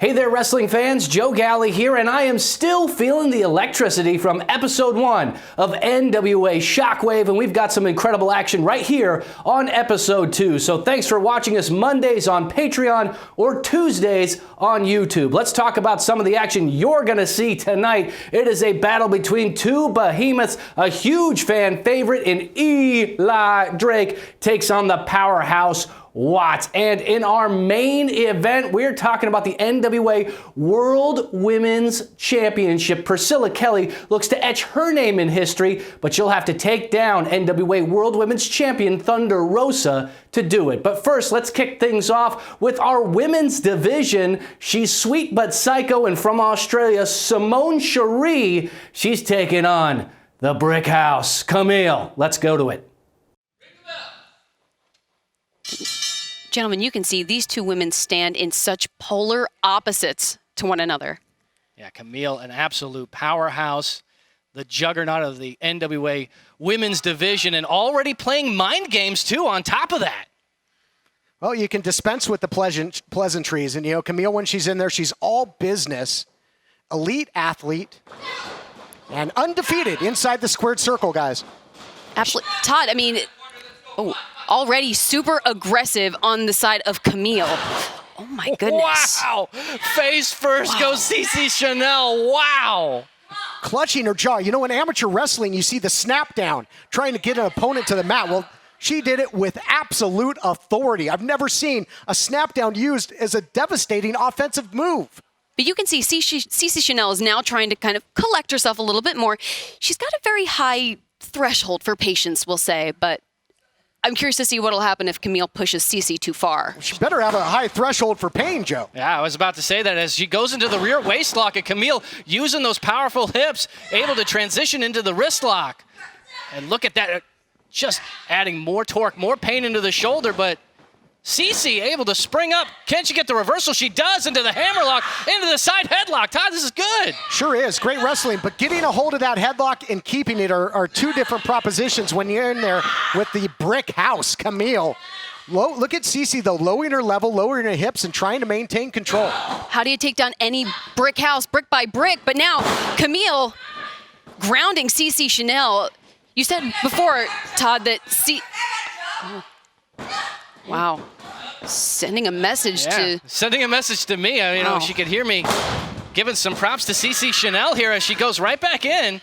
Hey there, wrestling fans. Joe Galley here, and I am still feeling the electricity from episode 1 of NWA Shockwave, and we've got some incredible action right here on episode 2. So thanks for watching us Mondays on Patreon or Tuesdays on YouTube. Let's talk about some of the action you're going to see tonight. It is a battle between two behemoths. A huge fan favorite in Eli Drake takes on the powerhouse Watts. And in our main event, we're talking about the NWA World Women's Championship. Priscilla Kelly looks to etch her name in history, but she'll have to take down NWA World Women's Champion Thunder Rosa to do it. But first, let's kick things off with our women's division. She's sweet but psycho, and from Australia, Simone Sherie. She's taking on the Brick House. Kamille, let's go to it. Gentlemen, you can see these two women stand in such polar opposites to one another. Yeah, Kamille, an absolute powerhouse, the juggernaut of the NWA women's division, and already playing mind games, too, on top of that. Well, you can dispense with the pleasantries. And, you know, Kamille, when she's in there, she's all business, elite athlete, and undefeated inside the squared circle, guys. Absolutely. Todd, I mean, already super aggressive on the side of Kamille. Oh, my goodness. Wow. Face first goes Cece Chanel. Wow. Clutching her jaw. You know, in amateur wrestling, you see the snap down, trying to get an opponent to the mat. Well, she did it with absolute authority. I've never seen a snap down used as a devastating offensive move. But you can see Cece Chanel is now trying to kind of collect herself a little bit more. She's got a very high threshold for patience, we'll say, but I'm curious to see what will happen if Kamille pushes Cece too far. She better have a high threshold for pain, Joe. Yeah, I was about to say that as she goes into the rear waist lock, and Kamille using those powerful hips, able to transition into the wrist lock. And look at that, just adding more torque, more pain into the shoulder, but Cece able to spring up. Can she get the reversal? She does, into the hammerlock, into the side headlock. Todd, this is good. Sure is. Great wrestling, but getting a hold of that headlock and keeping it are two different propositions when you're in there with the Brick House. Kamille, look at Cece, though, lowering her level, lowering her hips, and trying to maintain control. How do you take down any Brick House, brick by brick? But now, Kamille grounding Cece Chanel. You said before, Todd, that Wow. Sending a message to me. You know, she could hear me giving some props to Cece Chanel here as she goes right back in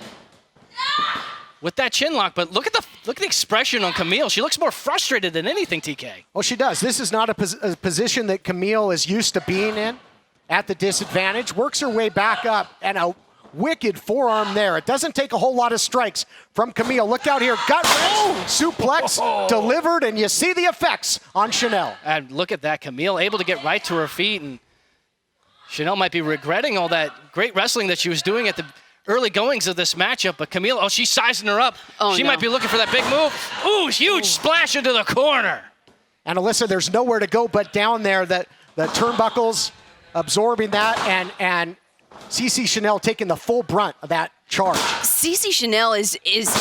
with that chin lock. But look at the expression on Kamille. She looks more frustrated than anything, TK. Well, she does. This is not a position that Kamille is used to being in at the disadvantage. Works her way back up, and a wicked forearm there. It doesn't take a whole lot of strikes from Kamille. Look out here. Gut wrench, suplex delivered, and you see the effects on Chanel. And look at that. Kamille able to get right to her feet, and Chanel might be regretting all that great wrestling that she was doing at the early goings of this matchup. But Kamille, she's sizing her up. She might be looking for that big move. Ooh, huge splash into the corner. And Alyssa, there's nowhere to go but down there. The turnbuckles absorbing that, and Cece Chanel taking the full brunt of that charge. Cece Chanel is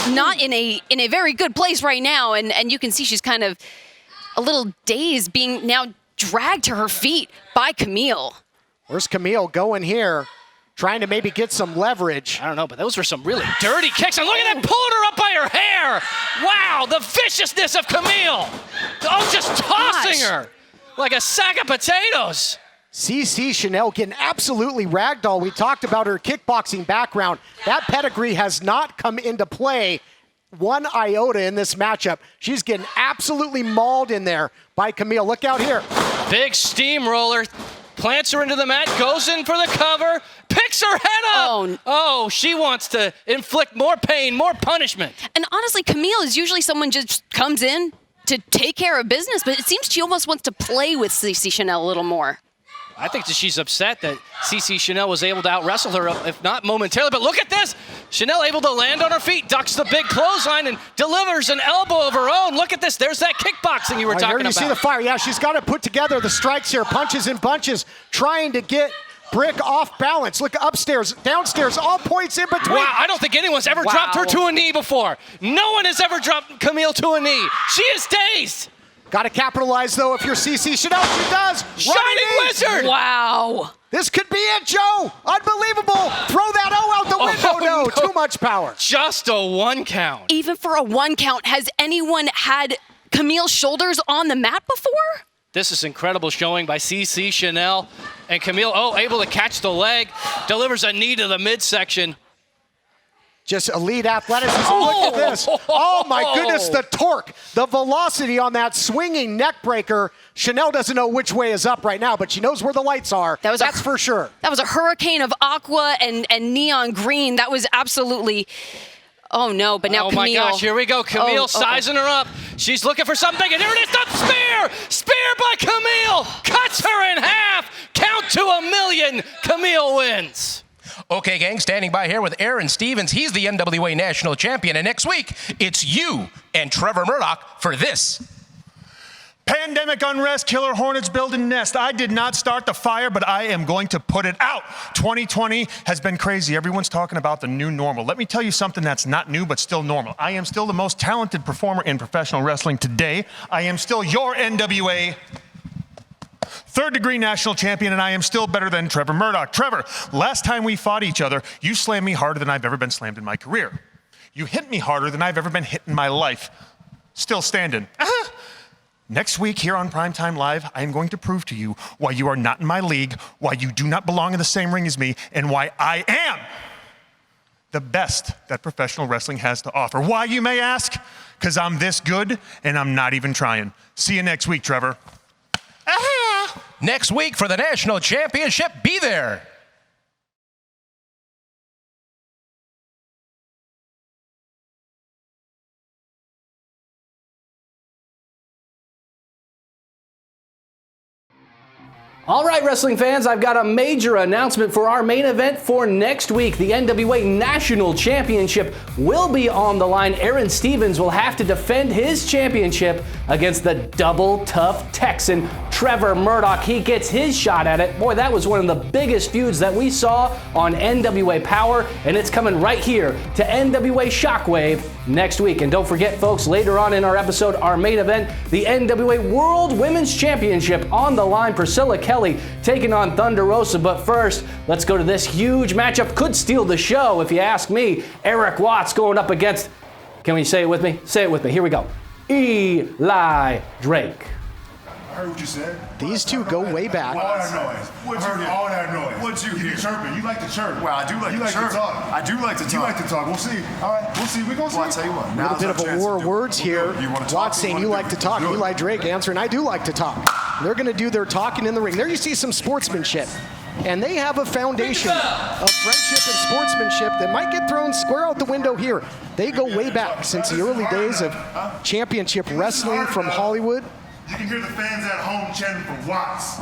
not in a very good place right now, and you can see she's kind of a little dazed, being now dragged to her feet by Kamille. Where's Kamille going here? Trying to maybe get some leverage. I don't know, but those were some really dirty kicks. And look at that, pulling her up by her hair. Wow, the viciousness of Kamille. Oh, just tossing her like a sack of potatoes. Cece Chanel getting absolutely ragdoll. We talked about her kickboxing background. That pedigree has not come into play one iota in this matchup. She's getting absolutely mauled in there by Kamille. Look out here. Big steamroller. Plants her into the mat, goes in for the cover, picks her head up. Oh, she wants to inflict more pain, more punishment. And honestly, Kamille is usually someone just comes in to take care of business, but it seems she almost wants to play with Cece Chanel a little more. I think that she's upset that Cece Chanel was able to out-wrestle her, if not momentarily. But look at this. Chanel able to land on her feet, ducks the big clothesline, and delivers an elbow of her own. Look at this. There's that kickboxing you were talking about. You see the fire. Yeah, she's got to put together the strikes here, punches and bunches, trying to get Brick off balance. Look upstairs, downstairs, all points in between. Wow, I don't think anyone's ever dropped her to a knee before. No one has ever dropped Kamille to a knee. She is dazed. Got to capitalize, though, if you're Cece Chanel. She does. Shining Wizard! Wow. This could be it, Joe. Unbelievable. Throw that O out the window. No, too much power. Just a 1 count. Even for a 1 count, has anyone had Kamille's shoulders on the mat before? This is incredible showing by Cece Chanel. And Kamille, able to catch the leg, delivers a knee to the midsection. Just elite athleticism. Look at this. Oh, my goodness, the torque, the velocity on that swinging neck breaker. Chanel doesn't know which way is up right now, but she knows where the lights are. That's for sure. That was a hurricane of aqua and neon green. That was absolutely... Oh, no, but now Kamille... Oh, my gosh, here we go. Kamille sizing her up. She's looking for something big, and here it is, the spear! Spear by Kamille! Cuts her in half! Count to 1,000,000. Kamille wins. Okay, gang, standing by here with Aaron Stevens. He's the NWA National Champion, and next week, it's you and Trevor Murdoch for this. Pandemic unrest, killer hornets building nest. I did not start the fire, but I am going to put it out. 2020 has been crazy. Everyone's talking about the new normal. Let me tell you something that's not new, but still normal. I am still the most talented performer in professional wrestling today. I am still your NWA third-degree national champion, and I am still better than Trevor Murdoch. Trevor, last time we fought each other, you slammed me harder than I've ever been slammed in my career. You hit me harder than I've ever been hit in my life. Still standing. Next week here on Primetime Live, I am going to prove to you why you are not in my league, why you do not belong in the same ring as me, and why I am the best that professional wrestling has to offer. Why, you may ask? Because I'm this good, and I'm not even trying. See you next week, Trevor. Next week for the National Championship, be there. All right, wrestling fans, I've got a major announcement for our main event for next week. The NWA National Championship will be on the line. Aaron Stevens will have to defend his championship against the double tough Texan, Trevor Murdoch. He gets his shot at it. Boy, that was one of the biggest feuds that we saw on NWA Power, and it's coming right here to NWA Shockwave next week. And don't forget, folks, later on in our episode, our main event, the NWA World Women's Championship on the line. Priscilla Kelly taking on Thunder Rosa. But first, let's go to this huge matchup. Could steal the show, if you ask me. Eric Watts going up against, can we say it with me? Say it with me. Here we go. Eli Drake. I heard what you said. These two go way back. All that noise. What'd you hear? All that noise. What'd you hear? Chirping. You like to chirp. Well, I do like to chirp. I do like to talk. You like to talk. We'll see. All right. We'll see. We're going to see. Well, I'll tell you what. A little bit of a war of words here. Watts saying you like to talk. Eli Drake answering, I do like to talk. They're going to do their talking in the ring. There you see some sportsmanship. And they have a foundation of friendship and sportsmanship that might get thrown square out the window here. They go way back since the early days of championship wrestling from Hollywood. You can hear the fans at home chanting for Watts.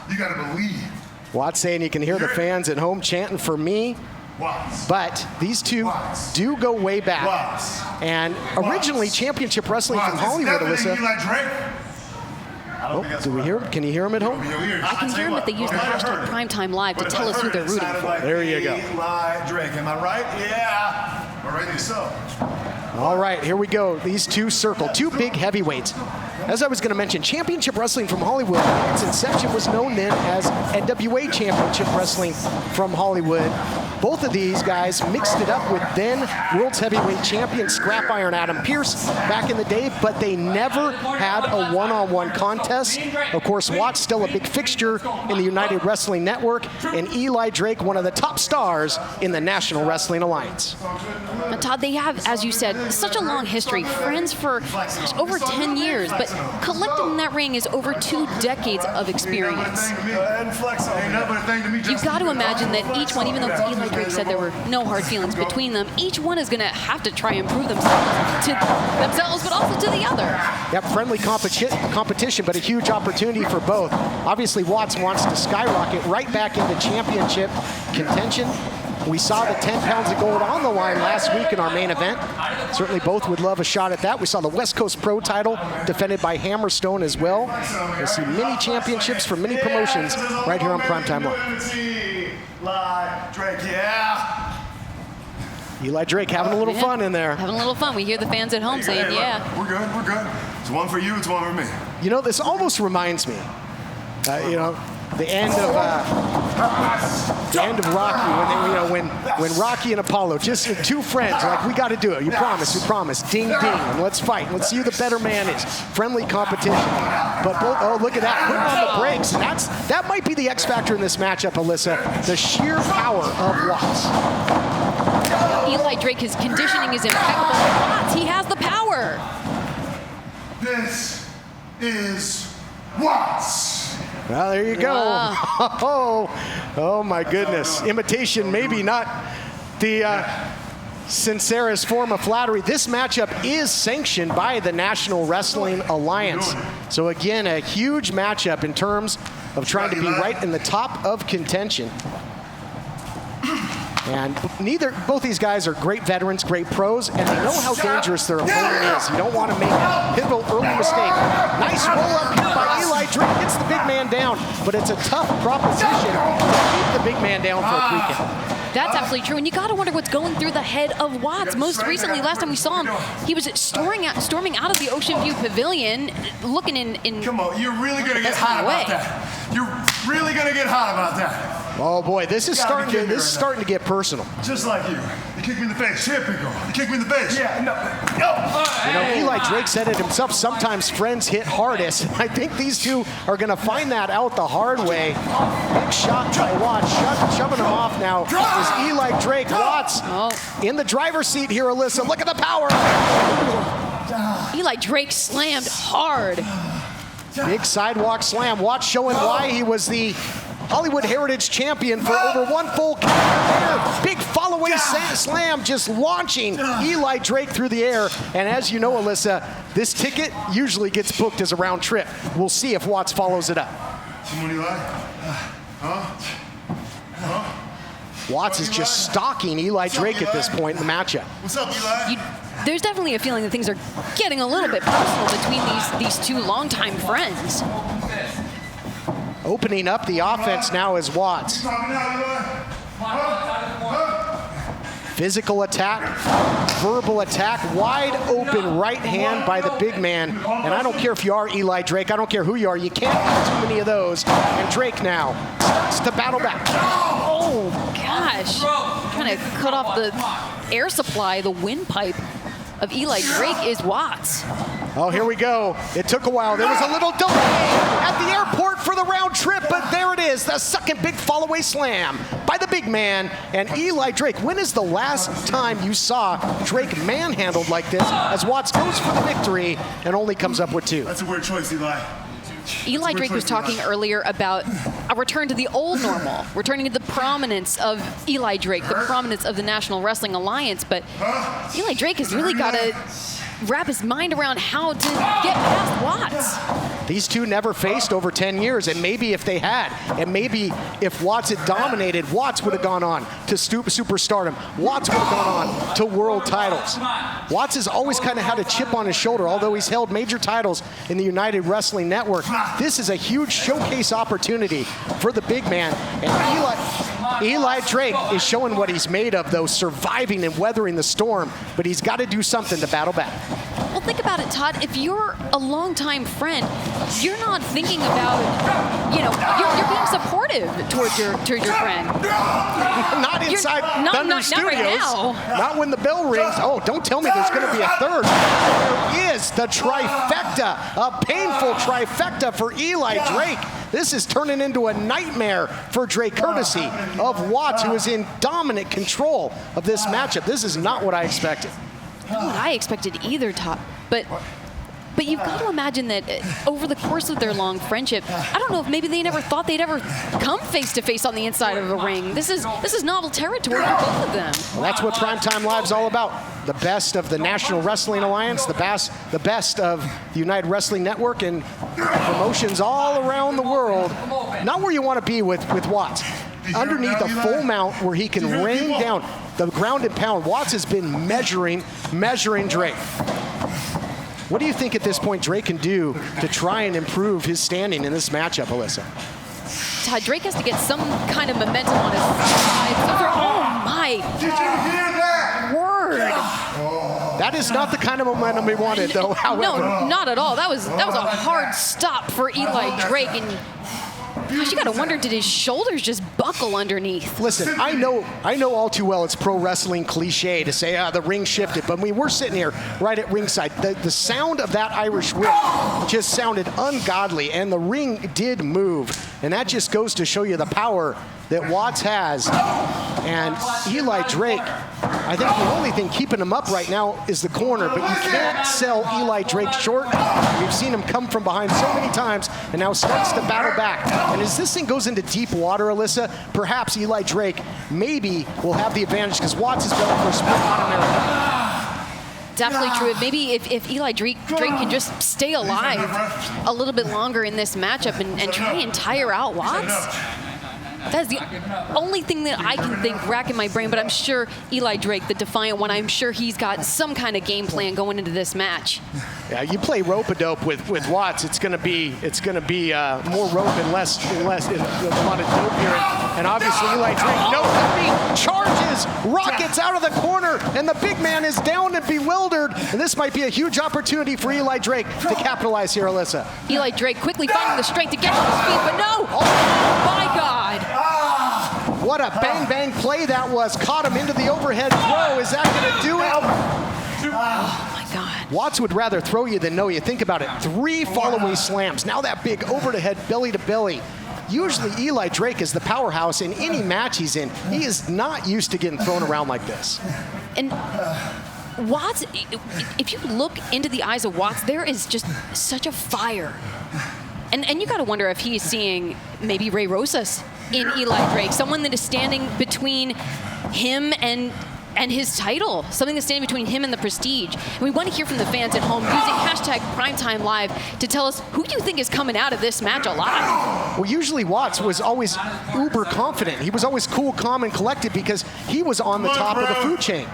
You got to believe. Watts saying you can hear the fans at home chanting for me. Watts. But these two do go way back. Watts. And originally championship wrestling from Hollywood, Alyssa. Eli Drake. Oh, do we hear him? Can you hear him at home? I can hear them, but they use the hashtag Primetime Live to tell us who they're rooting for. There you go. Eli Drake, am I right? Yeah. All right, so. All right, here we go. These two circle, two big heavyweights. As I was going to mention, Championship Wrestling from Hollywood, its inception was known then as NWA Championship Wrestling from Hollywood. Both of these guys mixed it up with then World's Heavyweight Champion Scrap Iron Adam Pearce back in the day, but they never had a one-on-one contest. Of course, Watts still a big fixture in the United Wrestling Network, and Eli Drake, one of the top stars in the National Wrestling Alliance. Now, Todd, they have, as you said, such a long history, friends for over 10 years, but collected in that ring is over 2 decades of experience. You've got to imagine that each one, even though Eli Drake said there were no hard feelings between them, each one is going to have to try and prove themselves to themselves, but also to the other. Yep, friendly competition, but a huge opportunity for both. Obviously, Watts wants to skyrocket right back into championship contention. We saw the 10 pounds of gold on the line last week in our main event. Certainly both would love a shot at that. We saw the West Coast Pro title defended by Hammerstone as well. We'll see many championships from many promotions right here on Primetime Live. Drake, yeah. Eli Drake having a little fun in there. Having a little fun. We hear the fans at home saying, yeah. We're good. It's one for you, it's one for me. You know, this almost reminds me, the end of Rocky, when Rocky and Apollo, just two friends, like, we got to do it. You promise, ding, ding, and let's fight. Let's see who the better man is. Friendly competition. But look at that, putting on the brakes. And that might be the X factor in this matchup, Alyssa. The sheer power of Watts. Eli Drake, his conditioning is impeccable. Watts, he has the power. This is Watts. Well, there you go. Wow. Oh my goodness. Imitation, maybe not the sincerest form of flattery. This matchup is sanctioned by the National Wrestling Alliance. So again, a huge matchup in terms of trying to be right in the top of contention. And both these guys are great veterans, great pros, and they know how dangerous their opponent is. You don't want to make a pivotal early mistake. Nice roll up here by Eli Drake. Gets the big man down, but it's a tough proposition to keep the big man down for a 3 count. That's absolutely true, and you got to wonder what's going through the head of Watts. Most recently, last time we saw him, he was storming out of the Ocean View Pavilion, looking in. Come on, you're really gonna get hot about that. You're really gonna get hot about that. Oh boy, this is starting to get personal. Just like you. You kicked me in the face. Typical. You kicked me in the face. Yeah, no. Eli Drake said it himself, sometimes friends hit hardest. I think these two are going to find that out the hard way. Big shot by Watts, shoving him off now is Eli Drake. Watts in the driver's seat here, Alyssa. Look at the power. Eli Drake slammed hard. Big sidewalk slam. Watts showing why he was the Hollywood Heritage Champion for over one full career. Big follow-away slam, just launching Eli Drake through the air. And as you know, Alyssa, this ticket usually gets booked as a round trip. We'll see if Watts follows it up. Simone, Eli? Watts is just stalking Eli Drake at this point in the matchup. What's up, Eli? There's definitely a feeling that things are getting a little bit personal between these two longtime friends. Opening up the offense now is Watts. Physical attack, verbal attack, wide open right hand by the big man. And I don't care if you are Eli Drake, I don't care who you are, you can't have too many of those. And Drake now starts to battle back. Oh gosh, kind of cut off the air supply, the windpipe of Eli Drake is Watts. Oh, here we go. It took a while. There was a little delay at the airport for the round trip, but there it is. The second big follow-away slam by the big man and Eli Drake. When is the last time you saw Drake manhandled like this as Watts goes for the victory and only comes up with 2? That's a weird choice, Eli. Eli Drake was talking earlier about a return to the old normal, returning to the prominence of Eli Drake, the prominence of the National Wrestling Alliance, but Eli Drake has really got to wrap his mind around how to get past Watts. These two never faced over 10 years, and maybe if they had, and maybe if Watts had dominated, Watts would have gone on to superstardom. Watts would have gone on to world titles. Watts has always kind of had a chip on his shoulder, although he's held major titles in the United Wrestling Network. This is a huge showcase opportunity for the big man, and Eli Drake is showing what he's made of, though, surviving and weathering the storm, but he's got to do something to battle back. Well, think about it, Todd. If you're a longtime friend, you're not thinking about, you're being supportive towards your friend. Not inside Thunder Studios. Not right now. Not when the bell rings. Oh, don't tell me there's going to be a third. There is the trifecta, a painful trifecta for Eli Drake. This is turning into a nightmare for Drake, courtesy of Watts, who is in dominant control of this matchup. This is not what I expected. Not what I expected either, Todd. But you've got to imagine that over the course of their long friendship, I don't know if maybe they never thought they'd ever come face to face on the inside of a ring. This is novel territory for both of them. Well, that's what Primetime Live's all about. The best of the National Wrestling Alliance, the best of the United Wrestling Network, and promotions all around the world. Not where you want to be with Watts. Underneath a full mount where he can rain down the ground and pound. Watts has been measuring Drake. What do you think at this point Drake can do to try and improve his standing in this matchup, Alyssa? Todd, Drake has to get some kind of momentum on his side. Oh my! Did you hear that? Word! That is not the kind of momentum we wanted, though. However, No, not at all. That was a hard stop for Eli Drake, and gosh, you gotta wonder, did his shoulders just buckle underneath? listen, I know all too well it's pro wrestling cliche to say, the ring shifted, but we're sitting here right at ringside. The sound of that Irish whip just sounded ungodly, and the ring did move, and that just goes to show you the power that Watts has. And Eli Drake, I think the only thing keeping him up right now is the corner, but you can't sell Eli Drake short. We've seen him come from behind so many times and now starts to battle back. And as this thing goes into deep water, Alyssa, perhaps Eli Drake maybe will have the advantage because Watts is going for a sprint on America. Definitely true. Maybe if Eli Drake can just stay alive a little bit longer in this matchup and try and tire out Watts. That's the only thing that I can think, racking my brain, but I'm sure Eli Drake, the defiant one, I'm sure he's got some kind of game plan going into this match. Yeah, you play rope-a-dope with Watts, it's going to be more rope and less a lot of dope here. And obviously Eli Drake, no heavy, charges, rockets out of the corner, and the big man is down and bewildered. And this might be a huge opportunity for Eli Drake to capitalize here, Alyssa. Eli Drake quickly finding the strength to get to his feet, but no! Oh my God! What a bang-bang play that was. Caught him into the overhead throw. Is that going to do it? Oh my God. Watts would rather throw you than know you. Think about it. 3 fall-away slams. Now that big over-the-head, belly-to-belly. Usually Eli Drake is the powerhouse in any match he's in. He is not used to getting thrown around like this. And Watts, if you look into the eyes of Watts, there is just such a fire. And you got to wonder if he is seeing maybe Ray Rosas in Eli Drake, someone that is standing between him and his title, something that's standing between him and the prestige. And we want to hear from the fans at home using #PrimetimeLive to tell us who you think is coming out of this match alive. Well, usually Watts was always uber confident. He was always cool, calm, and collected because he was on the top of the food chain.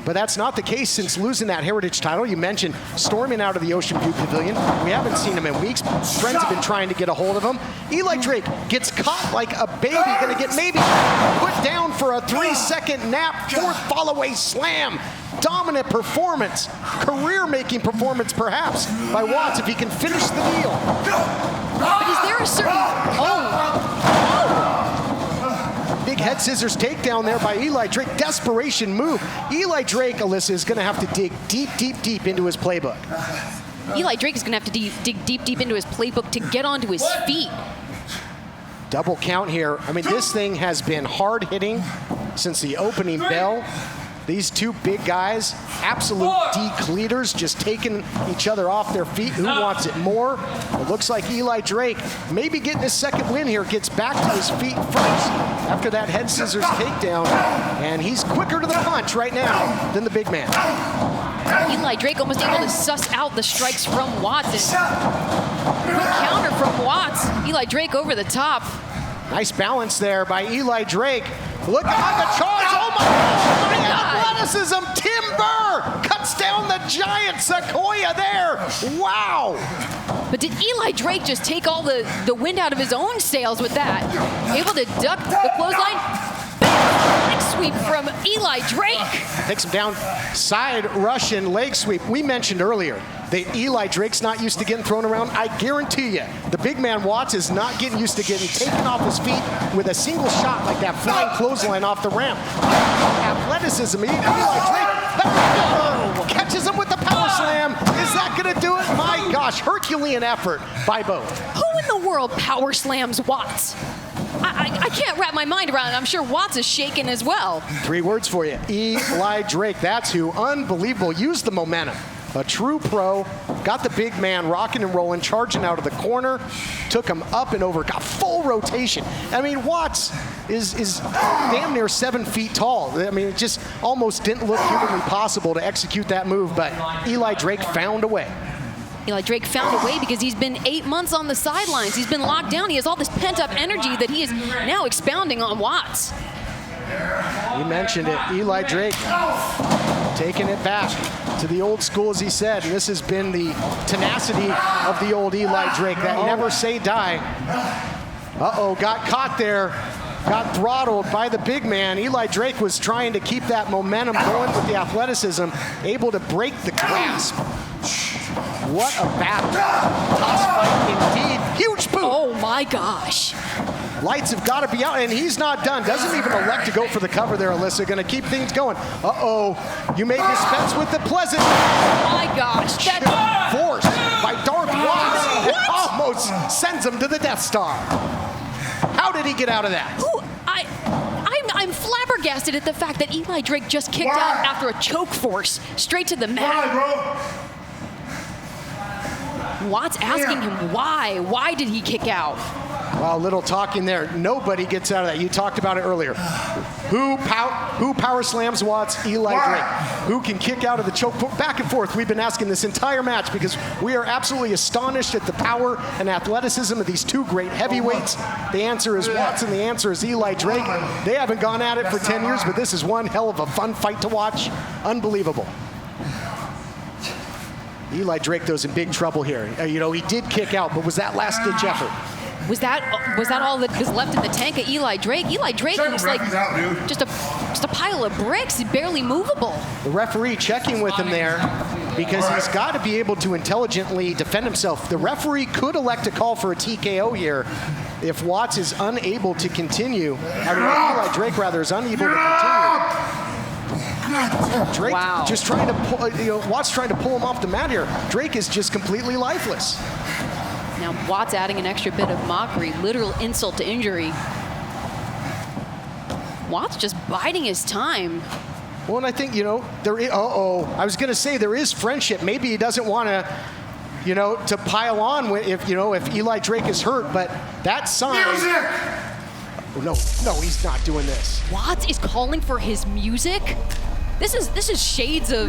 But that's not the case since losing that Heritage title. You mentioned storming out of the Ocean View Pavilion. We haven't seen him in weeks. Friends have been trying to get a hold of him. Eli Drake gets caught like a baby, gonna get maybe put down for a 3-second nap, 4th fall-away slam. Dominant performance, career-making performance perhaps by Watts if he can finish the deal. But is there a certain, Big head scissors takedown there by Eli Drake. Desperation move. Eli Drake, Alyssa, is going to have to dig deep into his playbook. Eli Drake is going to have to dig deep into his playbook to get onto his feet. Double count here. I mean, this thing has been hard hitting since the opening bell. These two big guys, absolute deke leaders, just taking each other off their feet. Who wants it more? It looks like Eli Drake, maybe getting his second win here, gets back to his feet first after that head scissors takedown. And he's quicker to the punch right now than the big man. Eli Drake almost able to suss out the strikes from Watts. Quick counter from Watts. Eli Drake over the top. Nice balance there by Eli Drake. Look at the charge. Oh my God. Athleticism. Timber cuts down the giant Sequoia there. Wow. But did Eli Drake just take all the wind out of his own sails with that? Able to duck the clothesline. Leg sweep from Eli Drake. Takes him down. Side Russian leg sweep. We mentioned earlier that Eli Drake's not used to getting thrown around. I guarantee you, the big man Watts is not getting used to getting taken off his feet with a single shot like that flying clothesline off the ramp. Athleticism. Eli Drake catches him with the power slam. Is that going to do it? My gosh, Herculean effort by both. Who in the world power slams Watts? I can't wrap my mind around it. I'm sure Watts is shaking as well. 3 words for you. Eli Drake. That's who. Unbelievable. Used the momentum. A true pro. Got the big man rocking and rolling, charging out of the corner. Took him up and over. Got full rotation. I mean, Watts is damn near 7 feet tall. I mean, it just almost didn't look humanly possible to execute that move, but Eli Drake found a way. Eli Drake found a way because he's been 8 months on the sidelines. He's been locked down. He has all this pent-up energy that he is now expounding on Watts. You mentioned it. Eli Drake taking it back to the old school, as he said. And this has been the tenacity of the old Eli Drake. That never say die. Uh-oh, got caught there. got throttled by the big man. Eli Drake was trying to keep that momentum going with the athleticism, able to break the grasp. What a battle. Toss fight indeed. Huge boot. Oh my gosh. Lights have got to be out, and he's not done. Doesn't even elect to go for the cover there, Alyssa. Going to keep things going. Uh-oh. You may dispense with the pleasant. Oh my gosh. That Forced by Darth Watts. It almost sends him to the Death Star. How did he get out of that? Ooh, I'm flabbergasted at the fact that Eli Drake just kicked out after a choke force straight to the mat. Watts asking him why. Why did he kick out? Well, a little talking there. Nobody gets out of that. You talked about it earlier. Who power slams Watts? Eli Drake. Who can kick out of the choke? Back and forth. We've been asking this entire match because we are absolutely astonished at the power and athleticism of these two great heavyweights. The answer is Watts and the answer is Eli Drake. They haven't gone at it for 10 years, but this is one hell of a fun fight to watch. Unbelievable. Eli Drake, though, is in big trouble here. He did kick out, but was that last-ditch effort? Was that all that was left in the tank of Eli Drake? Eli Drake looks like just a pile of bricks, barely movable. The referee checking with him there because he's got to be able to intelligently defend himself. The referee could elect to call for a TKO here if Watts is unable to continue. Eli Drake, rather, is unable to continue. Drake just trying to pull, Watts trying to pull him off the mat here. Drake is just completely lifeless. Now Watts adding an extra bit of mockery, literal insult to injury. Watts just biding his time. Well, and I think, there is, I was going to say there is friendship. Maybe he doesn't want to, to pile on if Eli Drake is hurt, but that sign. Oh, no, he's not doing this. Watts is calling for his music? This is shades of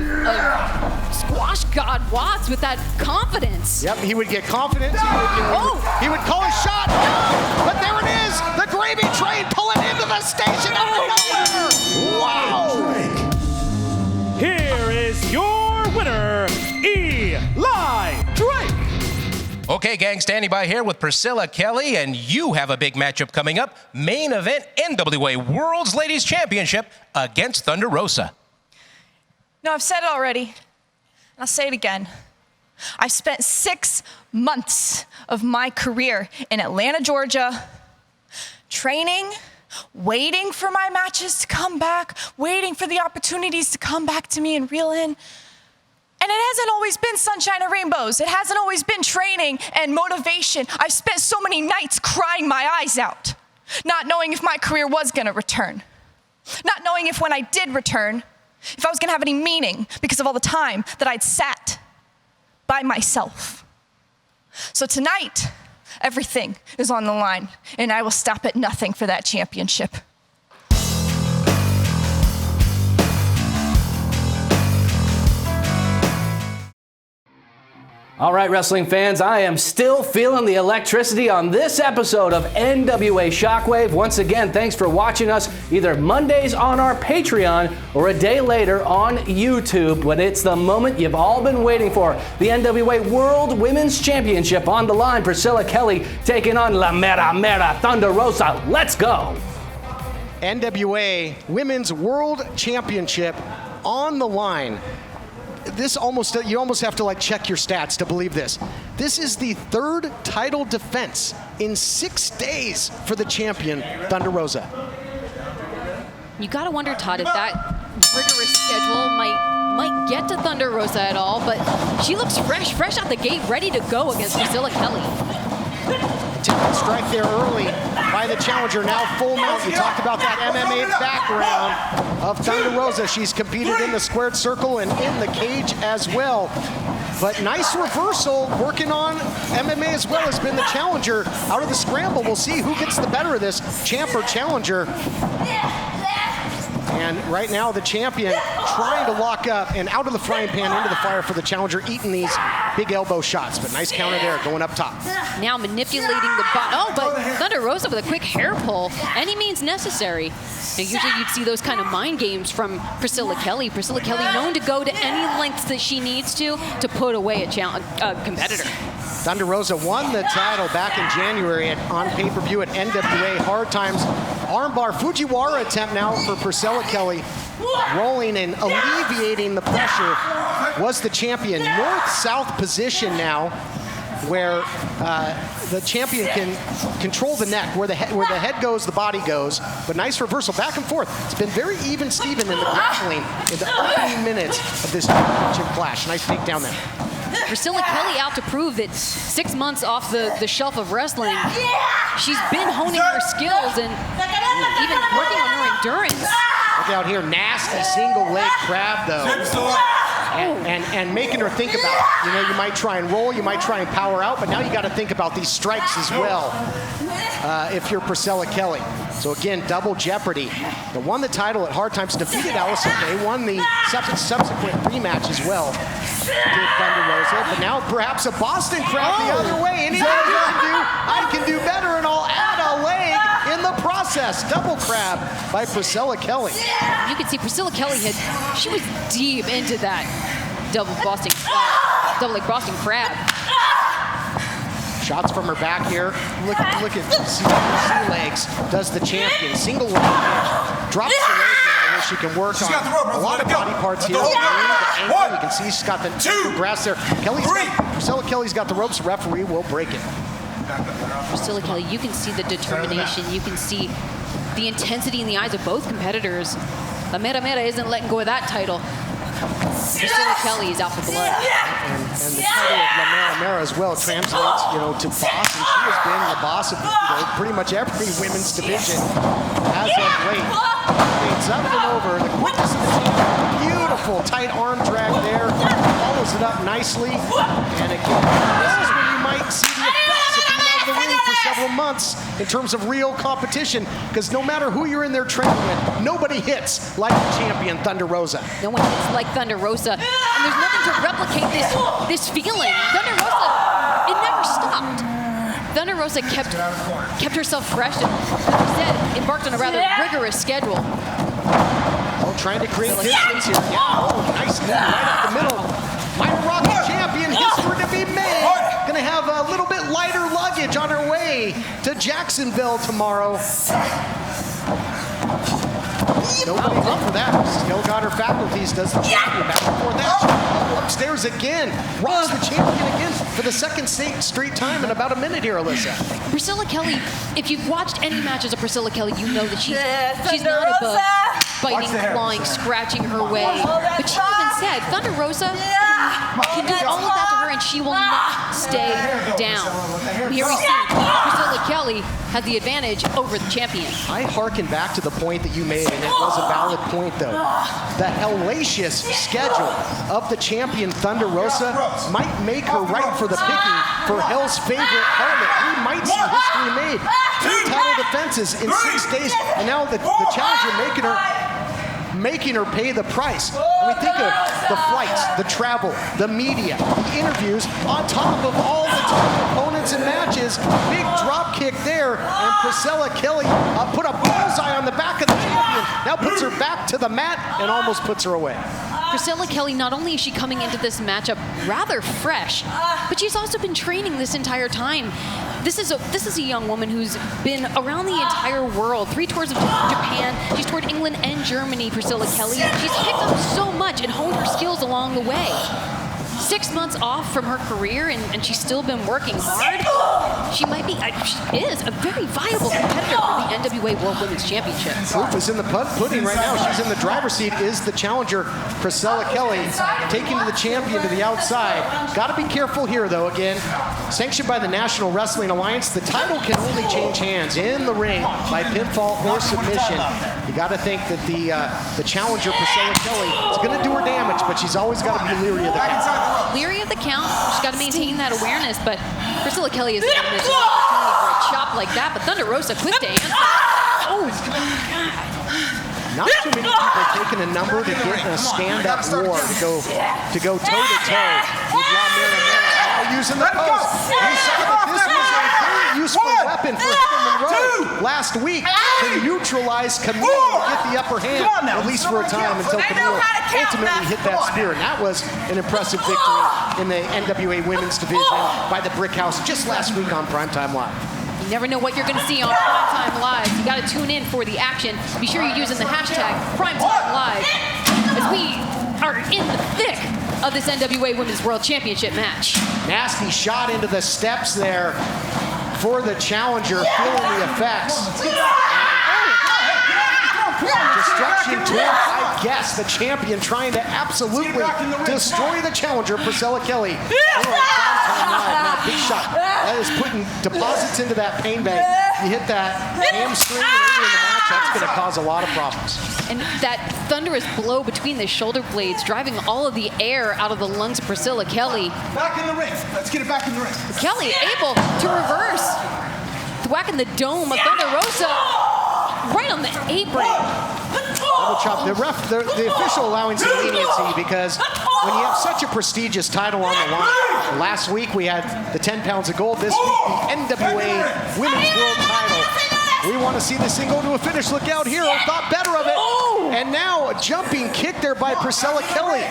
squash god Watts with that confidence. Yep, he would get confidence. He would call his shot. No, but there it is. The gravy train pulling into the station out of nowhere. Wow. Here is your winner, Eli Drake. Okay, gang, standing by here with Priscilla Kelly, and you have a big matchup coming up. Main event, NWA World's Ladies Championship against Thunder Rosa. No, I've said it already, and I'll say it again. I spent 6 months of my career in Atlanta, Georgia, training, waiting for my matches to come back, waiting for the opportunities to come back to me and reel in. And it hasn't always been sunshine and rainbows. It hasn't always been training and motivation. I've spent so many nights crying my eyes out, not knowing if my career was gonna return, not knowing if when I did return, if I was gonna have any meaning because of all the time that I'd sat by myself. So tonight, everything is on the line, and I will stop at nothing for that championship. All right, wrestling fans, I am still feeling the electricity on this episode of NWA Shockwave. Once again, thanks for watching us either Mondays on our Patreon or a day later on YouTube, when it's the moment you've all been waiting for. The NWA World Women's Championship on the line. Priscilla Kelly taking on La Mera Mera Thunder Rosa. Let's go. NWA Women's World Championship on the line. You almost have to check your stats to believe this. This is the third title defense in 6 days for the champion, Thunder Rosa. You gotta wonder, Todd, if that rigorous schedule might get to Thunder Rosa at all, but she looks fresh out the gate, ready to go against Priscilla Kelly. Attempted strike there early by the challenger, now full mount. You talked about that MMA background of Thunder Rosa. She's competed in the squared circle and in the cage as well. But nice reversal, working on MMA as well, has been the challenger. Out of the scramble, we'll see who gets the better of this, champ or challenger. And right now, the champion trying to lock up and out of the frying pan into the fire for the challenger, eating these big elbow shots. But nice counter there, going up top. Now manipulating the body. Oh, but Thunder Rosa with a quick hair pull. Any means necessary. Now, usually you'd see those kind of mind games from Priscilla Kelly. Priscilla Kelly known to go to any lengths that she needs to put away a competitor. Thunder Rosa won the title back in January on pay-per-view at NWA. Hard times Armbar Fujiwara attempt now for Priscilla Kelly. Rolling and alleviating the pressure was the champion. North-south position now, where the champion can control the neck. Where the head goes, the body goes. But nice reversal, back and forth. It's been very even Steven in the grappling in the opening minutes of this championship clash. Nice takedown there. Priscilla Kelly out to prove that 6 months off the shelf of wrestling, she's been honing her skills and even working on her endurance. Look out here, nasty single leg crab though. And making her think about it. You know, you might try and roll, you might try and power out, but now you got to think about these strikes as well if you're Priscilla Kelly. So again, double jeopardy. They won the title at Hard Times, defeated Allison. They won the subsequent rematch as well. Did Thunder Rosa, but now perhaps a Boston crab the other way. Anything I can do better, and I'll add a leg in the process. Double crab by Priscilla Kelly. You can see Priscilla Kelly she was deep into that double leg Boston crab. Shots from her back here. Look at sea legs. Does the champion single leg kick. Drops the leg now where she can work on a lot of body parts here. The ankle, you can see she's got the grass there. Priscilla Kelly's got the ropes. Referee will break it. Priscilla Kelly, you can see the determination. You can see the intensity in the eyes of both competitors. La Mera Mera isn't letting go of that title. Priscilla Kelly is out for blood. And the title of La Mera Mera as well translates, to boss, and she has been the boss of pretty much every women's division as of late. It's up and over. The quickness of the team, beautiful tight arm drag there, follows it up nicely, and again, this is when you might see the effects of being out of the ring for several months in terms of real competition, because no matter who you're in there training with, nobody hits like the champion Thunder Rosa. No one hits like Thunder Rosa, and there's nothing to replicate this feeling. Thunder Rosa, it never stopped. Thunder Rosa kept herself fresh and, like you said, embarked on a rather rigorous schedule. Oh, trying to create distance here. Yeah, nice move right up the middle. Minor Rocket champion, history to be made. Gonna have a little bit lighter luggage on her way to Jacksonville tomorrow. Nobody hit for that. Still got her faculties. Does the champion back and forth that. Upstairs again. Rocks the champion again for the second straight time in about a minute here, Alyssa. Priscilla Kelly, if you've watched any matches of Priscilla Kelly, you know that she's not above biting, clawing, scratching her way. But she even said, Thunder Rosa can do all of that to her and she will not stay down. Here we see Priscilla Kelly has the advantage over the champion. I hearken back to the point that you made, and it was a valid point though. The hellacious schedule of the champion Thunder Rosa might make her right for the picking for Hell's favorite harlot. We might see history made. 2 title defenses in 6 days, and now the challenger making her pay the price. When we think of the flights, the travel, the media, the interviews, on top of all the top opponents and matches, big drop kick there, and Priscilla Kelly put a bullseye on the back of the champion, now puts her back to the mat and almost puts her away. Priscilla Kelly, not only is she coming into this matchup rather fresh, but she's also been training this entire time. This is a young woman who's been around the entire world. 3 tours of Japan. She's toured England and Germany, Priscilla Kelly. She's picked up so much and honed her skills along the way. 6 months off from her career, and she's still been working hard. She is a very viable competitor for the NWA World Women's Championship. Proof is in the pudding right now. She's in the driver's seat. Is the challenger Priscilla Kelly taking the champion to the outside? Got to be careful here, though. Again, sanctioned by the National Wrestling Alliance, the title can only change hands in the ring by pinfall or submission. You got to think that the challenger Priscilla Kelly is going to do her damage, but she's always got to be leery of the count. Leery of the count. She's got to maintain that awareness, but Priscilla Kelly is going to miss an opportunity for a chop like that, but Thunder Rosa quick to answer. Oh, not too many people taking a number to get in a stand-up war to go toe-to-toe with La Mera Mera. Now using the post. We saw that this was a very useful weapon for Heather Monroe last week to neutralize Kamille and get the upper hand, at least for a time, until Kamille ultimately hit that spear. And that was an impressive victory in the NWA Women's Division by the Brick House just last week on Primetime Live. You never know what you're going to see on Primetime Live. You got to got to tune in for the action. Be sure you're using the hashtag #PrimeTimeLive as we are in the thick of this NWA Women's World Championship match. Nasty shot into the steps there for the challenger, feeling the effects. Destruction to, I guess, the champion trying to absolutely destroy the challenger, Priscilla Kelly. Now, big shot. That is putting deposits into that pain bag. You hit that hamstring early in the match, that's going to cause a lot of problems. And that thunderous blow between the shoulder blades, driving all of the air out of the lungs of Priscilla Kelly. Back in the ring. Let's get it back in the ring. Kelly able to reverse, whacking the dome of Thunder Rosa right on the apron. Double chop. The official allowing some leniency because when you have such a prestigious title on the line, last week we had the 10 pounds of gold, this week the NWA Women's World title. We want to see this thing go to a finish. Look out here, thought better of it. And now a jumping kick there by Priscilla Kelly.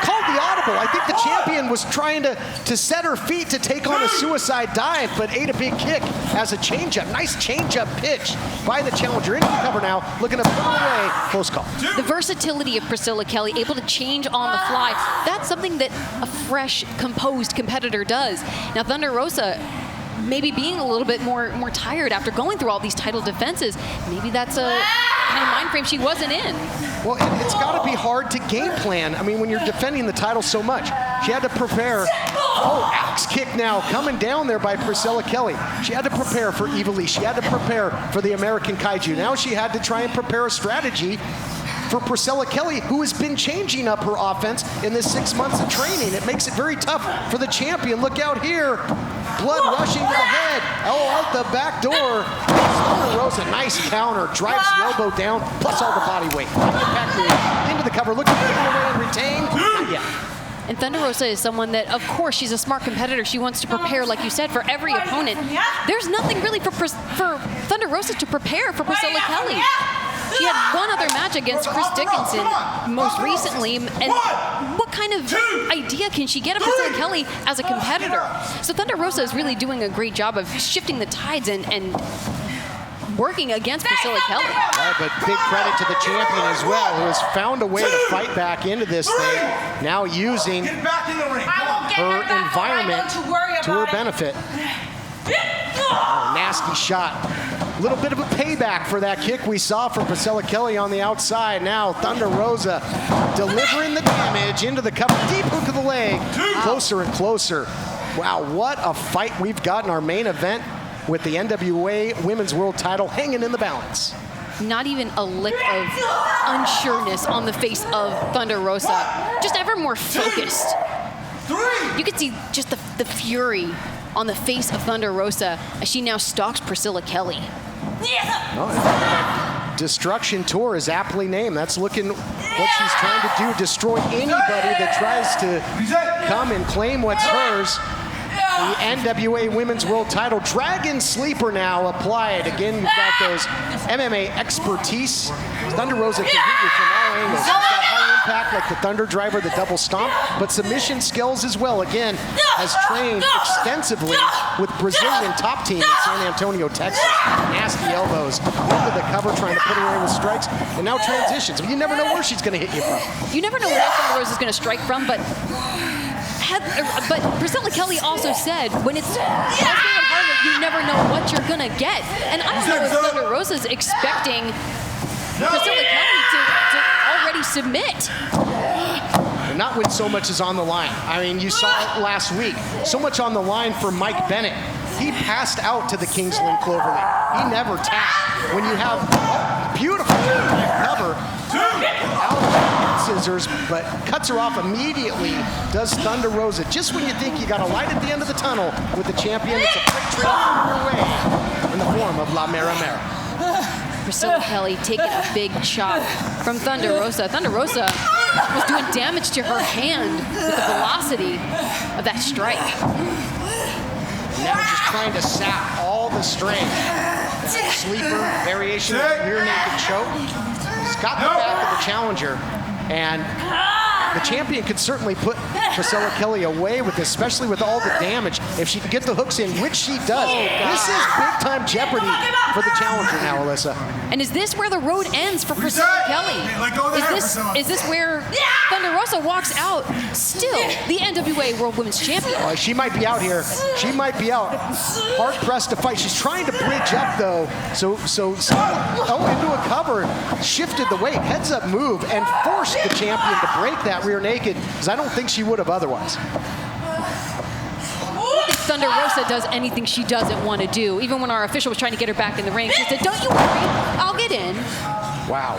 Called the audible. I think the champion was trying to set her feet to take on a suicide dive, but ate a big kick as a changeup. Nice changeup pitch by the challenger. Into the cover now, looking to put her away. Close call. The versatility of Priscilla Kelly, able to change on the fly, that's something that a fresh, composed competitor does. Now, Thunder Rosa, maybe being a little bit more tired after going through all these title defenses, maybe that's a kind of mind frame she wasn't in. Well, it's got to be hard to game plan. I mean, when you're defending the title so much, she had to prepare. Oh, axe kick now coming down there by Priscilla Kelly. She had to prepare for Evil Lee. She had to prepare for the American Kaiju. Now she had to try and prepare a strategy for Priscilla Kelly, who has been changing up her offense in this 6 months of training. It makes it very tough for the champion. Look out here. Blood rushing to the head. Oh, out the back door. Thunder Rosa, nice counter. Drives the elbow down, plus all the body weight. Into the cover, looking to get away and retain. Not yet. And Thunder Rosa is someone that, of course, she's a smart competitor. She wants to prepare, like you said, for every opponent. There's nothing really for Thunder Rosa to prepare for Priscilla Kelly. She had one other match against Chris Dickinson most recently, and what kind of idea can she get of Priscilla Kelly as a competitor? So Thunder Rosa is really doing a great job of shifting the tides and working against Priscilla Kelly. Right, but big credit to the champion as well, who has found a way to fight back into this thing, now using her environment to her benefit. Oh, nasty shot. A little bit of a payback for that kick we saw from Priscilla Kelly on the outside. Now Thunder Rosa delivering the damage into the cover. Deep hook of the leg. Closer and closer. Wow, what a fight we've got in our main event with the NWA Women's World title hanging in the balance. Not even a lick of unsureness on the face of Thunder Rosa. Just ever more focused. You could see just the fury on the face of Thunder Rosa as she now stalks Priscilla Kelly. Oh, Destruction Tour is aptly named. That's looking what she's trying to do, destroy anybody that tries to come and claim what's hers. The NWA Women's World title. Dragon Sleeper now applied. Again, you've got those MMA expertise. Thunder Rosa can hit you from all angles. She's got high impact like the Thunder Driver, the double stomp, but submission skills as well. Again, has trained extensively with Brazilian top team in San Antonio, Texas. Nasty elbows into the cover, trying to put her away with strikes, and now transitions. You never know where she's going to hit you from. You never know where Thunder Rosa is going to strike from, but Priscilla Kelly also said, when it's you never know what you're going to get. And I don't know if Thunder Rosa's expecting Priscilla Kelly to already submit. And not when so much is on the line. I mean, you saw it last week. So much on the line for Mike Bennett. He passed out to the Kingsland Cloverleaf. He never tapped. When you have beautiful cover, out scissors, but cuts her off immediately, does Thunder Rosa. Just when you think you got a light at the end of the tunnel with the champion, it's a quick train your way in the form of La Mera Mera. Priscilla Kelly taking a big chop from Thunder Rosa. Thunder Rosa was doing damage to her hand with the velocity of that strike. Now just trying to sap all the strength. Sleeper, variation of rear naked choke. He's got the back of the challenger, and the champion could certainly put Priscilla Kelly away with this, especially with all the damage. If she can get the hooks in, which she does, this is big-time jeopardy for the challenger now, Alyssa. And is this where the road ends for Priscilla Kelly? Is this where Thunder Rosa walks out still the NWA World Women's Champion? She might be out here. She might be out. Hard pressed to fight. She's trying to bridge up though. So into a cover, shifted the weight, heads up move, and forced the champion to break that rear naked, because I don't think she would have otherwise. Thunder Rosa does anything she doesn't want to do. Even when our official was trying to get her back in the ring, she said, "Don't you worry, I'll get in." Wow.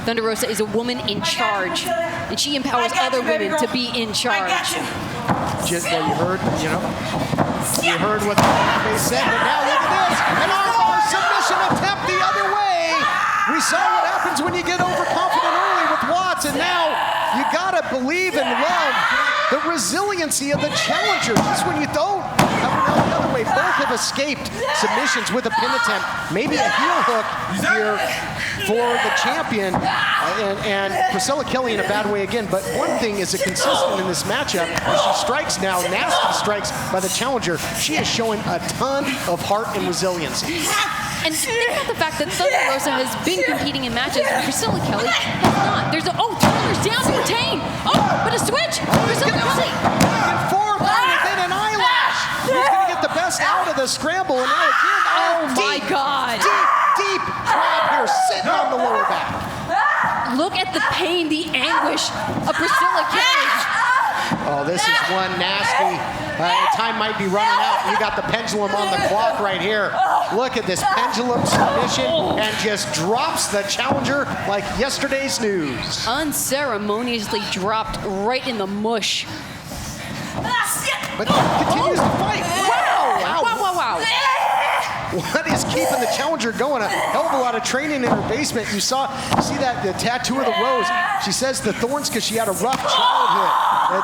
Thunder Rosa is a woman in charge, and she empowers other women to be in charge. Just what you heard, you heard what they said, but now look at this, an armbar submission attempt the other way. We saw what happens when you get overconfident early with Watts, and now you gotta believe and love the resiliency of the challenger. Just when you don't have the other way, both have escaped submissions with a pin attempt. Maybe a heel hook here for the champion, and Priscilla Kelly in a bad way again. But one thing is consistent in this matchup, as she strikes now, nasty strikes by the challenger, she is showing a ton of heart and resiliency. And think about the fact that Thunder Rosa has been competing in matches and Priscilla Kelly has not. There's shoulders down to retain. But a switch. Priscilla Kelly. Forward, and then an eyelash. Who's going to get the best out of the scramble? And now again, oh my God. Deep grab here, sitting on the lower back. Look at the pain, the anguish of Priscilla Kelly. Oh, this is one nasty. Time might be running out. You got the pendulum on the clock right here. Look at this pendulum submission and just drops the challenger like yesterday's news. Unceremoniously dropped right in the mush. But continues to fight. Wow. What is keeping the challenger going? A hell of a lot of training in her basement. You see that the tattoo of the rose. She says the thorns because she had a rough childhood.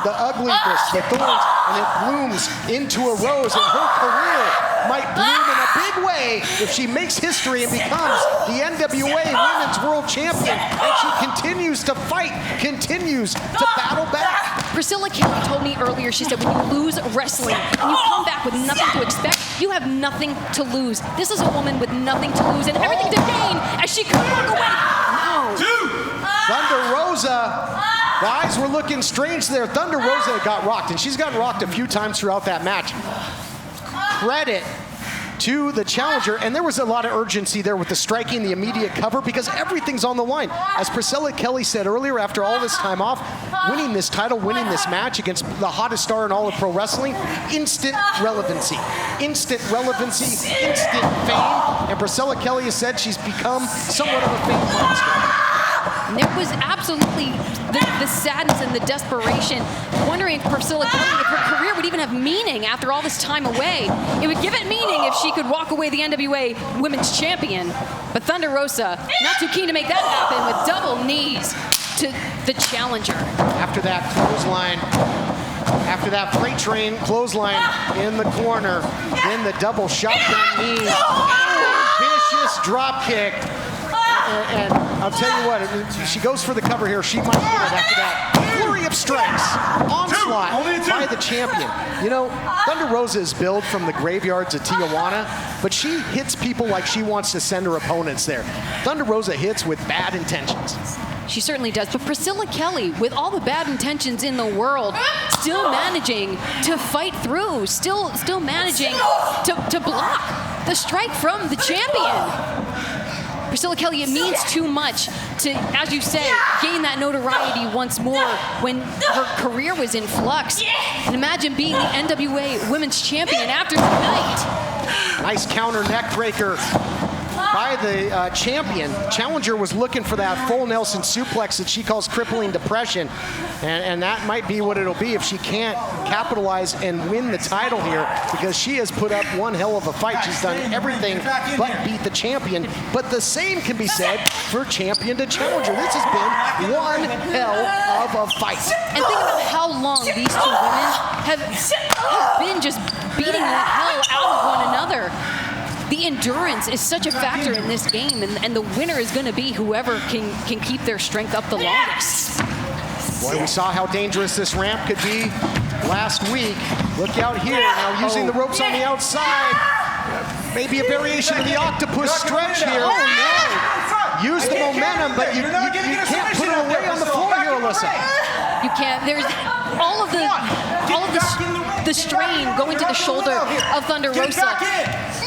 The ugliness, the thorns, and it blooms into a rose. And her career might bloom in a big way if she makes history and becomes the NWA Women's World Champion. And she continues to fight, continues to battle back. Priscilla Kelly told me earlier, she said, when you lose wrestling and you come back with nothing to expect, you have nothing to lose. This is a woman with nothing to lose and everything to gain as she could walk away. No. Thunder Rosa. The eyes were looking strange there. Thunder Rosa got rocked, and she's gotten rocked a few times throughout that match. Credit to the challenger, and there was a lot of urgency there with the striking, the immediate cover, because everything's on the line. As Priscilla Kelly said earlier, after all this time off, winning this title, winning this match against the hottest star in all of pro wrestling, instant relevancy, instant fame, and Priscilla Kelly has said she's become somewhat of a fame monster. There was absolutely the sadness and the desperation, wondering if Priscilla Kelly, if her career would even have meaning after all this time away. It would give it meaning if she could walk away the NWA Women's Champion. But Thunder Rosa, not too keen to make that happen with double knees to the challenger. After that clothesline, after that freight train clothesline in the corner, then the double shotgun knee, vicious drop kick. And I'll tell you what, she goes for the cover here. She might get it after that flurry of strikes. Onslaught by the champion. You know, Thunder Rosa is billed from the graveyards of Tijuana, but she hits people like she wants to send her opponents there. Thunder Rosa hits with bad intentions. She certainly does. But Priscilla Kelly, with all the bad intentions in the world, still managing to fight through, still managing to block the strike from the champion. Priscilla Kelly, it means too much to, as you say, gain that notoriety once more when her career was in flux. And imagine being the NWA Women's Champion after tonight. Nice counter neck breaker by the champion. Challenger was looking for that full Nelson suplex that she calls crippling depression. And that might be what it'll be if she can't capitalize and win the title here, because she has put up one hell of a fight. She's done everything but beat the champion. But the same can be said for champion to challenger. This has been one hell of a fight. And think about how long these two women have been just beating the hell out of one another. The endurance is such a factor in this game, and the winner is going to be whoever can keep their strength up the longest. Boy, we saw how dangerous this ramp could be last week. Look out here, now using the ropes on the outside. Maybe a variation of the octopus stretch here. Oh, no. Use the momentum, but you can't put it away on the floor here, Alyssa. You can't. There's all of the strain going to the shoulder of Thunder Rosa.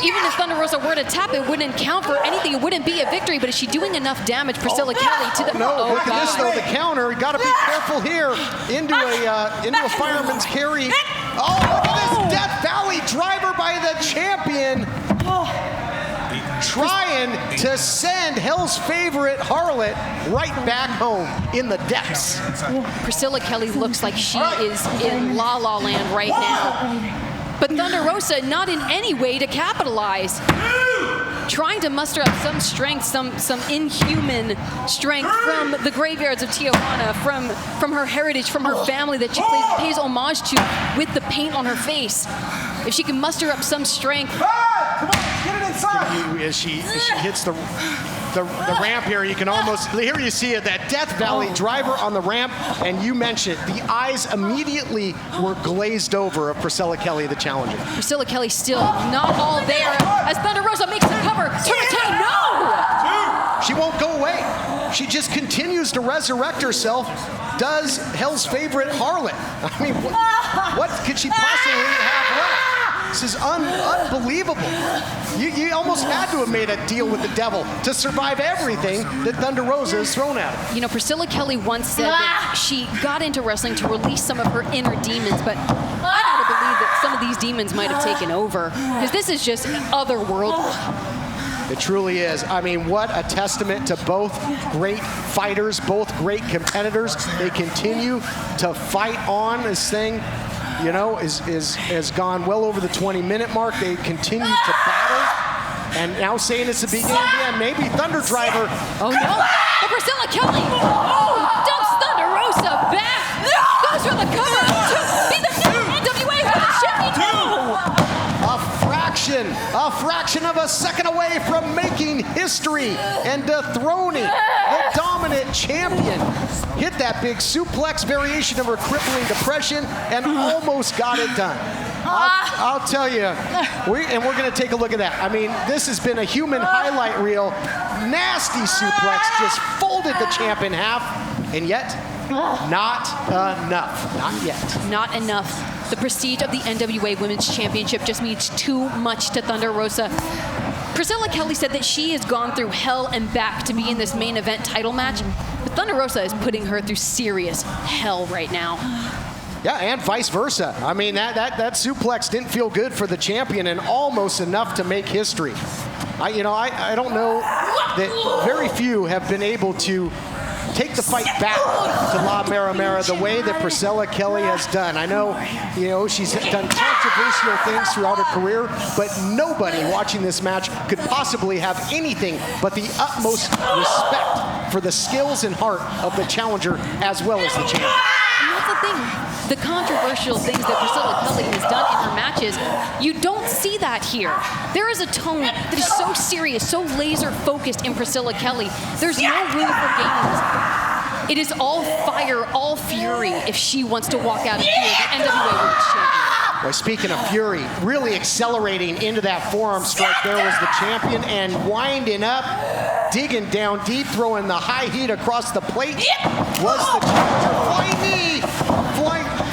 Even if Thunder Rosa were to tap, it wouldn't count for anything. It wouldn't be a victory, but is she doing enough damage, Priscilla Kelly, to the... No, look at this, though, the counter. You got to be careful here. Into a fireman's carry. Oh, look at this Death Valley driver by the champion. Trying to send Hell's favorite Harlot right back home in the depths. Priscilla Kelly looks like she is in La La Land right now. But Thunder Rosa not in any way to capitalize. Trying to muster up some strength, some inhuman strength from the graveyards of Tijuana, from her heritage, from her family that she pays homage to with the paint on her face. If she can muster up some strength. Come on, get it inside. As she hits the ramp here, you can almost, here you see it, that Death Valley driver on the ramp, and you mentioned the eyes immediately were glazed over of Priscilla Kelly, the challenger. Priscilla Kelly still not all there as Thunder Rosa makes the cover. No! She won't go away. She just continues to resurrect herself, does Hell's favorite Harlot. I mean, what could she possibly have left? This is unbelievable. You almost had to have made a deal with the devil to survive everything that Thunder Rosa has thrown at her. You know, Priscilla Kelly once said that she got into wrestling to release some of her inner demons, but I gotta believe that some of these demons might have taken over, because this is just otherworldly. It truly is. I mean, what a testament to both great fighters, both great competitors. They continue to fight on. This thing, you know, has gone well over the 20-minute mark. They continue to battle. And now saying it's the beginning of the end. Maybe Thunder Driver. Oh, no. But Priscilla Kelly dumps Thunder Rosa back. Goes for the cover to be the NWA Women's Champion. A fraction of a second away from making history and dethroning the dominant champion. Hit that big suplex variation of her crippling depression and almost got it done. I'll tell you, we're going to take a look at that. I mean, this has been a human highlight reel. Nasty suplex, just folded the champ in half, and yet not enough. Not yet. Not enough. The prestige of the NWA Women's Championship just means too much to Thunder Rosa. Priscilla Kelly said that she has gone through hell and back to be in this main event title match, but Thunder Rosa is putting her through serious hell right now. Yeah, and vice versa. I mean, that suplex didn't feel good for the champion and almost enough to make history. I don't know that very few have been able to take the fight back to La Mera Mera the way that Priscilla Kelly has done. I know, she's done controversial things throughout her career, but nobody watching this match could possibly have anything but the utmost respect for the skills and heart of the challenger as well as the champion. And that's the thing. The controversial things that Priscilla Kelly has done in her matches, you don't see that here. There is a tone that is so serious, so laser focused in Priscilla Kelly. There's no room for games. It is all fire, all fury if she wants to walk out of here the NWA Women's Champion. Well, speaking of fury, really accelerating into that forearm strike there was the champion, and winding up, digging down deep, throwing the high heat across the plate was the challenger.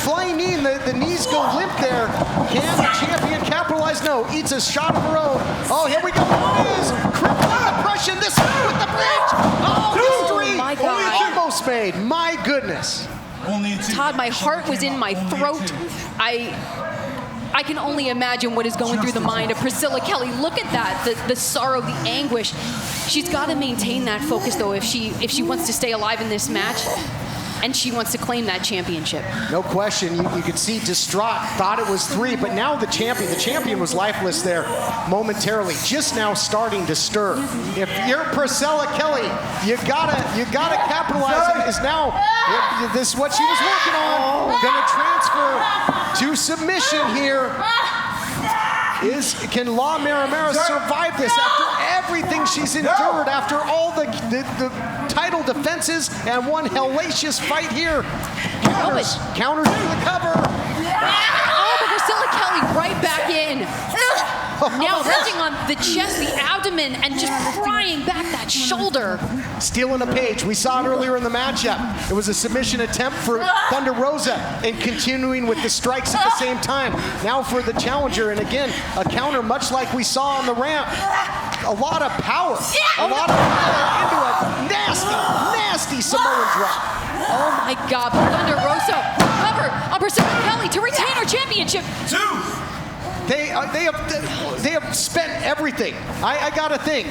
Flying knee, and the knees go limp there. Can the champion capitalize? No, eats a shot of her own. Oh, here we go. It is crippling depression. This one with the bridge. Oh, history. My God. Almost made. My goodness. Todd, my heart was in my throat. I can only imagine what is going through the mind of Priscilla Kelly. Look at that, the sorrow, the anguish. She's got to maintain that focus, though, if she wants to stay alive in this match, and she wants to claim that championship. No question. You could see distraught, thought it was 3, but now the champion was lifeless there momentarily, just now starting to stir. If you're Priscilla Kelly, you gotta capitalize. Is now this is what she was working on. Gonna transfer to submission here. Can La Mera Mera survive this after everything she's endured after all the title defenses and one hellacious fight here. Counters to the cover. Oh, but Priscilla Kelly right back in. Now resting on the chest, the abdomen, and just prying back that shoulder. Stealing a page. We saw it earlier in the matchup. It was a submission attempt for Thunder Rosa and continuing with the strikes at the same time. Now for the challenger, and again, a counter much like we saw on the ramp. A lot of power. A lot of power into a nasty Simone drop. Oh my God, but Thunder Rosa cover on Priscilla Kelly to retain her championship. They have spent everything. I gotta think.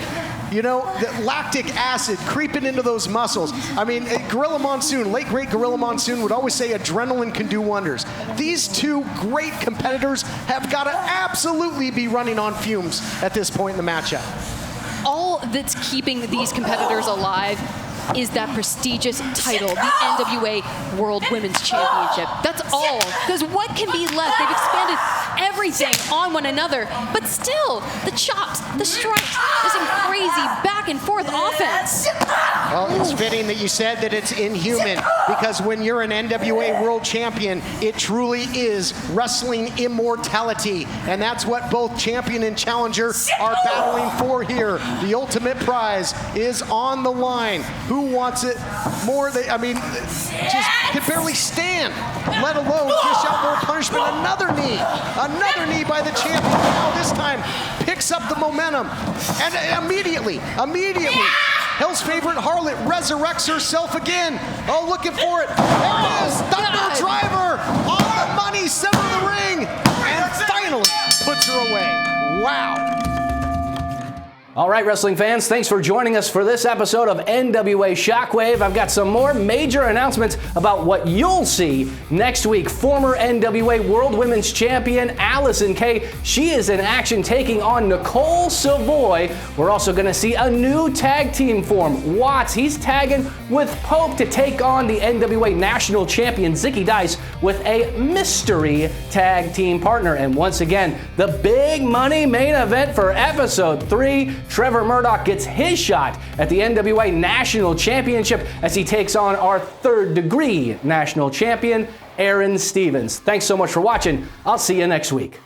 You know, the lactic acid creeping into those muscles. I mean, Gorilla Monsoon, late great Gorilla Monsoon would always say adrenaline can do wonders. These two great competitors have got to absolutely be running on fumes at this point in the matchup. All that's keeping these competitors alive is that prestigious title, the NWA World Women's Championship. That's all. Because what can be left? They've expanded everything on one another, but still, the chops, the strikes, there's some crazy back and forth offense. Well, it's fitting that you said that it's inhuman, because when you're an NWA World Champion, it truly is wrestling immortality, and that's what both champion and challenger are battling for here. The ultimate prize is on the line. Who wants it more? I mean, just can barely stand, let alone dish out more punishment. Another knee by the champion. Now this time picks up the momentum, and immediately, Hell's favorite harlot resurrects herself again. Oh, looking for it. There it is. Thunder driver on the money, center of the ring, and finally puts her away. Wow. All right, wrestling fans, thanks for joining us for this episode of NWA Shockwave. I've got some more major announcements about what you'll see next week. Former NWA World Women's Champion Allison Kay, she is in action taking on Nicole Savoy. We're also going to see a new tag team form. Watts, he's tagging with Pope to take on the NWA National Champion Zicky Dice with a mystery tag team partner. And once again, the big money main event for episode 3. Trevor Murdoch gets his shot at the NWA National Championship as he takes on our third-degree national champion, Aaron Stevens. Thanks so much for watching. I'll see you next week.